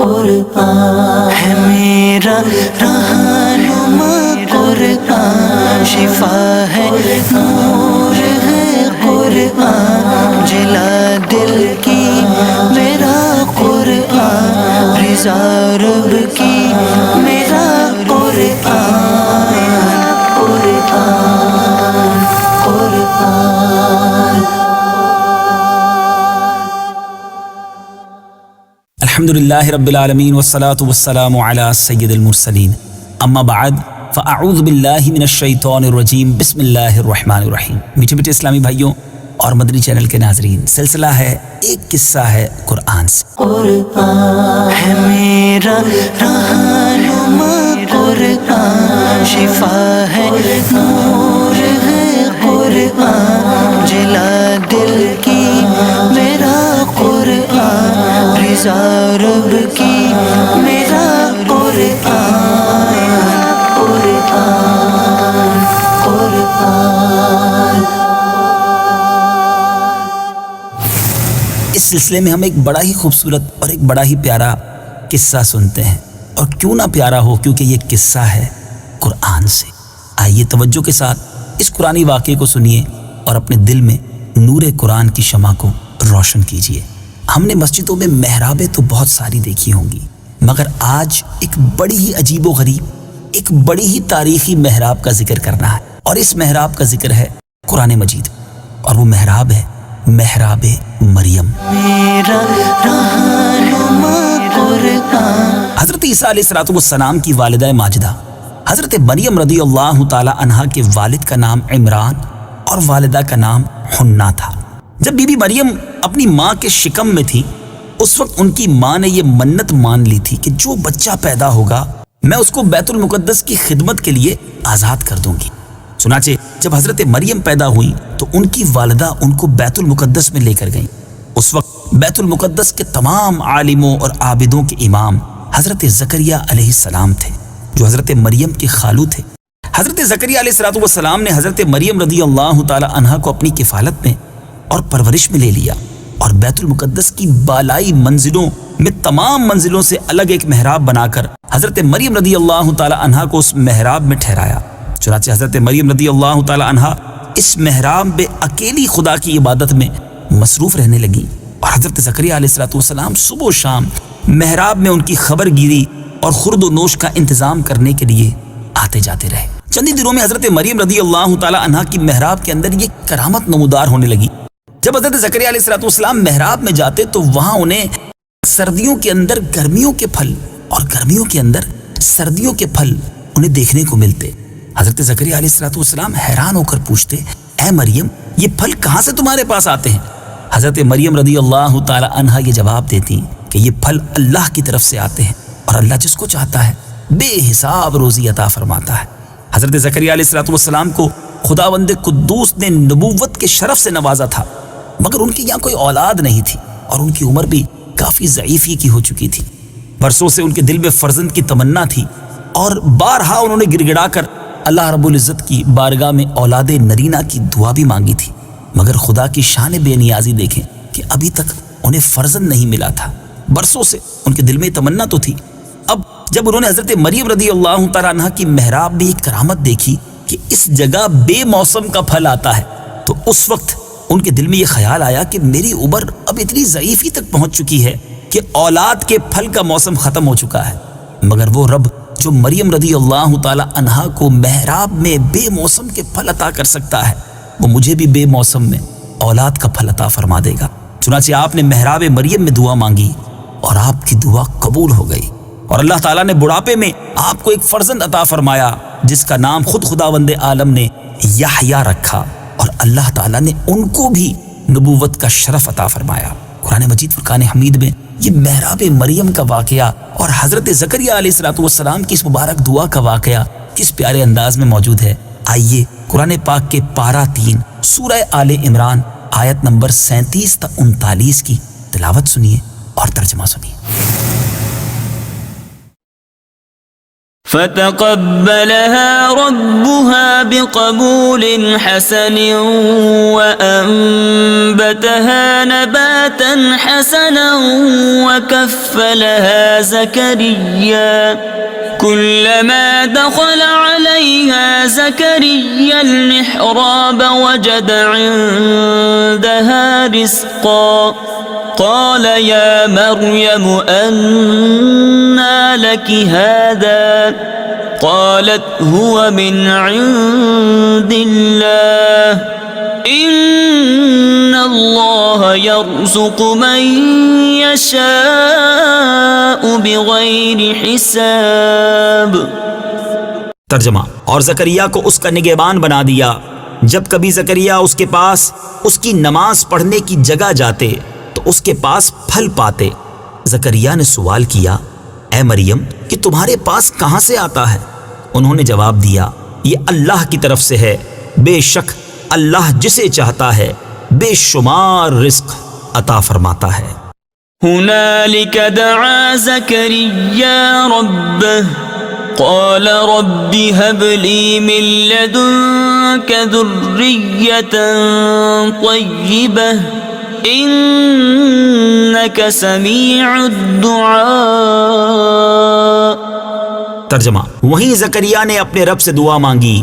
قرآن ہے میرا رہنما، قرآن شفا ہے، نور ہے قرآن، جلا دل کی میرا قرآن، رضا رب کی میرا قرآن، قرآن قرآن۔ الحمدللہ رب العالمین والصلاة والسلام علی سید المرسلین، اما بعد فاعوذ باللہ من الشیطان الرجیم، بسم اللہ الرحمن الرحیم۔ میٹھے میٹھے اسلامی بھائیوں اور مدنی چینل کے ناظرین، سلسلہ ہے ایک قصہ ہے قرآن سے۔ قرآن ہے میرا رہنما، قرآن شفا ہے، نور ہے قرآن، جلا دل کی میرا قرآن، رضا رب کی میرا قرآن، قرآن قرآن۔ اس سلسلے میں ہم ایک بڑا ہی خوبصورت اور ایک بڑا ہی پیارا قصہ سنتے ہیں، اور کیوں نہ پیارا ہو، کیونکہ یہ قصہ ہے قرآن سے۔ آئیے توجہ کے ساتھ اس قرآنی واقعے کو سنیے اور اپنے دل میں نور قرآن کی شمع کو روشن کیجیے۔ ہم نے مسجدوں میں محرابیں تو بہت ساری دیکھی ہوں گی، مگر آج ایک بڑی ہی عجیب و غریب، ایک بڑی ہی تاریخی محراب کا ذکر کرنا ہے، اور اس محراب کا ذکر ہے قرآن مجید، اور وہ محراب ہے محراب مریم۔ میرا رہنما قرآن۔ حضرت عیسیٰ علیہ السلام کی والدہ ماجدہ حضرت مریم رضی اللہ تعالی عنہا کے والد کا نام عمران اور والدہ کا نام حنا تھا۔ جب بی بی مریم اپنی ماں کے شکم میں تھی، اس وقت ان کی ماں نے یہ منت مان لی تھی کہ جو بچہ پیدا ہوگا میں اس کو بیت المقدس کی خدمت کے لیے آزاد کر دوں گی۔ چنانچہ جب حضرت مریم پیدا ہوئی تو ان کی والدہ ان کو بیت المقدس میں لے کر گئیں۔ اس وقت بیت المقدس کے تمام عالموں اور عابدوں کے امام حضرت زکریا علیہ السلام تھے، جو حضرت مریم کے خالو تھے۔ حضرت زکریا علیہ السلام نے حضرت مریم رضی اللہ تعالی عنہا کو اپنی کفالت میں اور پرورش میں لے لیا، اور بیت المقدس کی بالائی منزلوں میں تمام منزلوں سے الگ ایک محراب بنا کر حضرت مریم رضی اللہ تعالی عنہا کو اس محراب میں ٹھہرایا۔ چنانچہ حضرت مریم رضی اللہ تعالی عنہا اس محراب میں اکیلی خدا کی عبادت میں مصروف رہنے لگی، اور حضرت زکریا علیہ السلام صبح و شام محراب میں ان کی خبر گیری اور خورد و نوش کا انتظام کرنے کے لیے آتے جاتے رہے۔ چند دنوں میں حضرت مریم رضی اللہ تعالی عنہا کی محراب کے اندر یہ کرامت نمودار ہونے لگی۔ جب حضرت زکریا علیہ السلام محراب میں جاتے تو وہاں انہیں سردیوں کے اندر گرمیوں کے پھل اور گرمیوں کے اندر سردیوں کے پھل انہیں دیکھنے کو ملتے۔ حضرت زکریا علیہ السلام حیران ہو کر پوچھتے، اے مریم، یہ پھل کہاں سے تمہارے پاس آتے ہیں؟ حضرت مریم رضی اللہ تعالی عنہا یہ جواب دیتی کہ یہ پھل اللہ کی طرف سے آتے ہیں، اور اللہ جس کو چاہتا ہے بے حساب روزی عطا فرماتا ہے۔ حضرت زکریا علیہ السلام کو خداوند قدوس نے نبوت کے شرف سے نوازا تھا، مگر ان کی یہاں کوئی اولاد نہیں تھی، اور ان کی عمر بھی کافی ضعیفی کی ہو چکی تھی۔ برسوں سے ان کے دل میں فرزند کی تمنا تھی، اور بارہا انہوں نے گڑ گڑا کر اللہ رب العزت کی بارگاہ میں اولاد نرینہ کی دعا بھی مانگی تھی، مگر خدا کی شان بے نیازی دیکھیں کہ ابھی تک انہیں فرزند نہیں ملا تھا۔ برسوں سے ان کے دل میں تمنا تو تھی۔ اب جب انہوں نے حضرت مریم رضی اللہ تعالیٰ عنہ کی محراب میں ایک کرامت دیکھی کہ اس جگہ بے موسم کا پھل آتا ہے، تو اس وقت ان کے دل میں یہ خیال آیا کہ میری عمر اب اتنی ضعیفی تک پہنچ چکی ہے کہ اولاد کے پھل کا موسم ختم ہو چکا ہے، مگر وہ رب جو مریم رضی اللہ تعالی عنہا کو محراب میں بے موسم کے پھل عطا کر سکتا ہے، وہ مجھے بھی بے موسم میں اولاد کا پھل عطا فرما دے گا۔ چنانچہ آپ نے محراب مریم میں دعا مانگی، اور آپ کی دعا قبول ہو گئی، اور اللہ تعالیٰ نے بڑھاپے میں آپ کو ایک فرزند عطا فرمایا، جس کا نام خود خداوند عالم نے یحییٰ رکھا، اور اللہ تعالیٰ نے ان کو بھی نبوت کا شرف عطا فرمایا۔ قرآن مجید فرقان حمید میں یہ محراب مریم کا واقعہ اور حضرت زکریا علیہ السلام کی اس مبارک دعا کا واقعہ کس پیارے انداز میں موجود ہے۔ آئیے قرآن پاک کے پارہ 3 سورہ آل عمران آیت نمبر 37 تا 39 کی تلاوت سنیے اور ترجمہ سنیے۔ فتقبلها ربها بقبول حسن وأنبتها نباتا حسنا وكفلها زكريا كلما دخل عليها زكريا المحراب وجد عندها رزقا قال يا مريم أنى لك هذا قالت هو من عند الله إن الله يرزق من يشاء بغير حساب. ترجمہ: اور زکریا کو اس کا نگہبان بنا دیا. جب کبھی زکریا اس کے پاس اس کی نماز پڑھنے کی جگہ جاتے تو اس کے پاس پھل پاتے. زکریا نے سوال کیا: اے مریم، کہ تمہارے پاس کہاں سے آتا ہے؟ انہوں نے جواب دیا: یہ اللہ کی طرف سے ہے. بے شک اللہ جسے چاہتا ہے بے شمار رزق عطا فرماتا ہے. هنالك دعا زكريا ربه قال رب هب لي من لدنك ذرية طيبة إنك سميع الدعاء. ترجمہ: وہیں زکریا نے اپنے رب سے دعا مانگی.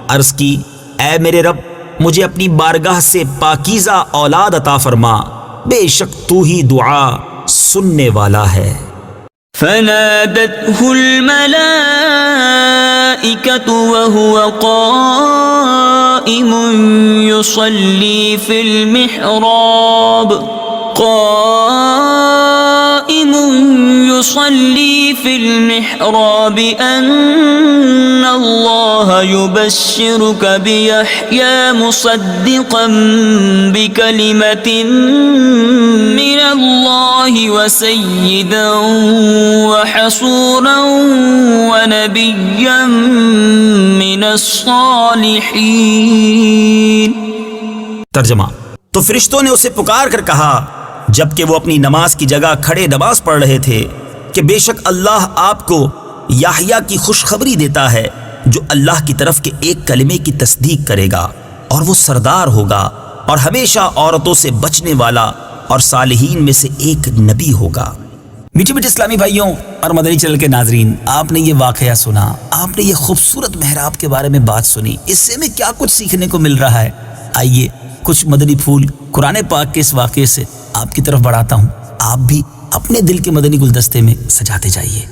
عرض کی: اے میرے رب، مجھے اپنی بارگاہ سے پاکیزہ اولاد عطا فرما، بے شک تو ہی دعا سننے والا ہے. فنادته الملائكة وهو قائم يصلي في المحراب أن الله يبشرك بيحيى مصدقا بكلمة من الله وسيدا وحصورا ونبيا من الصالحين. ترجمہ: تو فرشتوں نے اسے پکار کر کہا جبکہ وہ اپنی نماز کی جگہ کھڑے نماز پڑھ رہے تھے کہ بے شک اللہ آپ کو یحییٰ کی خوشخبری دیتا ہے جو اللہ کی طرف کے ایک کلمے کی تصدیق کرے گا، اور وہ سردار ہوگا اور ہمیشہ عورتوں سے بچنے والا اور صالحین میں سے ایک نبی ہوگا. میٹھے میٹھے اسلامی بھائیوں اور مدنی چینل کے ناظرین، آپ نے یہ واقعہ سنا، آپ نے یہ خوبصورت محراب کے بارے میں بات سنی. اس سے ہمیں کیا کچھ سیکھنے کو مل رہا ہے؟ آئیے کچھ مدنی پھول قرآن پاک کے اس واقعے سے آپ کی طرف بڑھاتا ہوں. آپ بھی اپنے دل کے مدنی گلدستے میں سجاتے جائیے.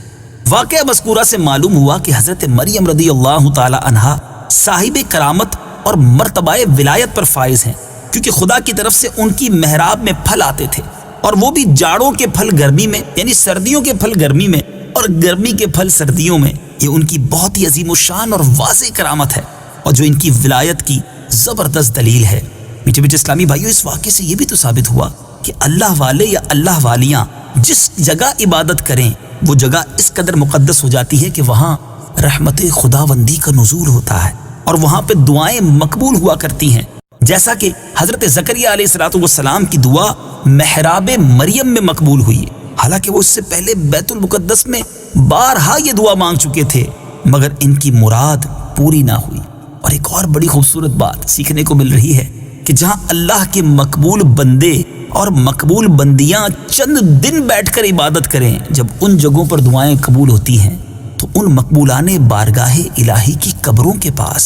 واقعہ مذکورہ سے معلوم ہوا کہ حضرت مریم رضی اللہ تعالی عنہا صاحب کرامت اور مرتبہ ولایت پر فائز ہیں، کیونکہ خدا کی طرف سے ان کی محراب میں پھل آتے تھے، اور وہ بھی جاڑوں کے پھل گرمی میں، یعنی سردیوں کے پھل گرمی میں اور گرمی کے پھل سردیوں میں. یہ ان کی بہت ہی عظیم الشان اور واضح کرامت ہے، اور جو ان کی ولایت کی زبردست دلیل ہے. میٹھے میٹھے اسلامی بھائیوں، اس واقعے سے یہ بھی تو ثابت ہوا کہ اللہ والے یا اللہ والیاں جس جگہ عبادت کریں وہ جگہ اس قدر مقدس ہو جاتی ہے کہ وہاں رحمت خداوندی کا نزول ہوتا ہے، اور وہاں پہ دعائیں مقبول ہوا کرتی ہیں. جیسا کہ حضرت زکریا علیہ السلام کی دعا محراب مریم میں مقبول ہوئی، حالانکہ وہ اس سے پہلے بیت المقدس میں بارہا یہ دعا مانگ چکے تھے، مگر ان کی مراد پوری نہ ہوئی. اور ایک اور بڑی خوبصورت بات سیکھنے کو مل رہی ہے کہ جہاں اللہ کے مقبول بندے اور مقبول بندیاں چند دن بیٹھ کر عبادت کریں، جب ان جگہوں پر دعائیں قبول ہوتی ہیں تو ان مقبولان بارگاہ الہی کی قبروں کے پاس،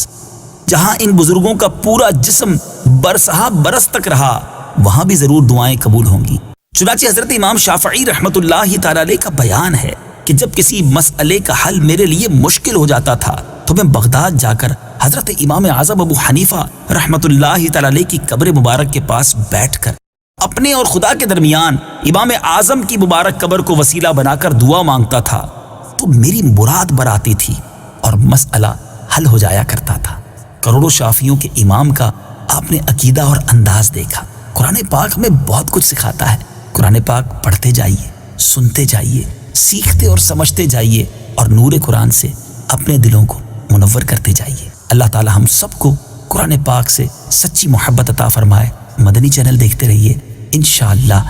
جہاں ان بزرگوں کا پورا جسم برسہ برس تک رہا، وہاں بھی ضرور دعائیں قبول ہوں گی. چنانچہ حضرت امام شافعی رحمۃ اللہ تعالی علیہ کا بیان ہے کہ جب کسی مسئلے کا حل میرے لیے مشکل ہو جاتا تھا تو میں بغداد جا کر حضرت امام اعظم ابو حنیفہ رحمۃ اللہ تعالی علیہ کی قبر مبارک کے پاس بیٹھ کر اپنے اور خدا کے درمیان امام اعظم کی مبارک قبر کو وسیلہ بنا کر دعا مانگتا تھا تو میری مراد براتی تھی اور مسئلہ حل ہو جایا کرتا تھا. کروڑوں شافیوں کے امام کا آپ نے عقیدہ اور انداز دیکھا. قرآن پاک ہمیں بہت کچھ سکھاتا ہے. قرآن پاک پڑھتے جائیے، سنتے جائیے، سیکھتے اور سمجھتے جائیے، اور نور قرآن سے اپنے دلوں کو منور کرتے جائیے. اللہ تعالی ہم سب کو قرآن پاک سے سچی محبت عطا فرمائے. مدنی چینل دیکھتے رہیے، انشاءاللہ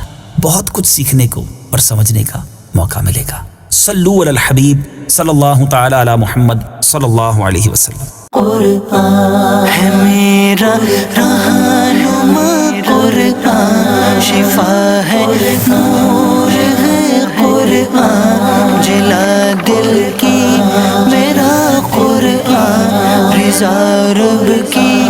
بہت کچھ سیکھنے کو اور سمجھنے کا موقع ملے گا. صلو علی الحبیب صلی اللہ تعالی علی محمد صلی اللہ علیہ وسلم۔ قرآن ہے میرا رہنما، قرآن شفا ہے، نور ہے قرآن، جلا دل کی میرا قرآن، رضا رب کی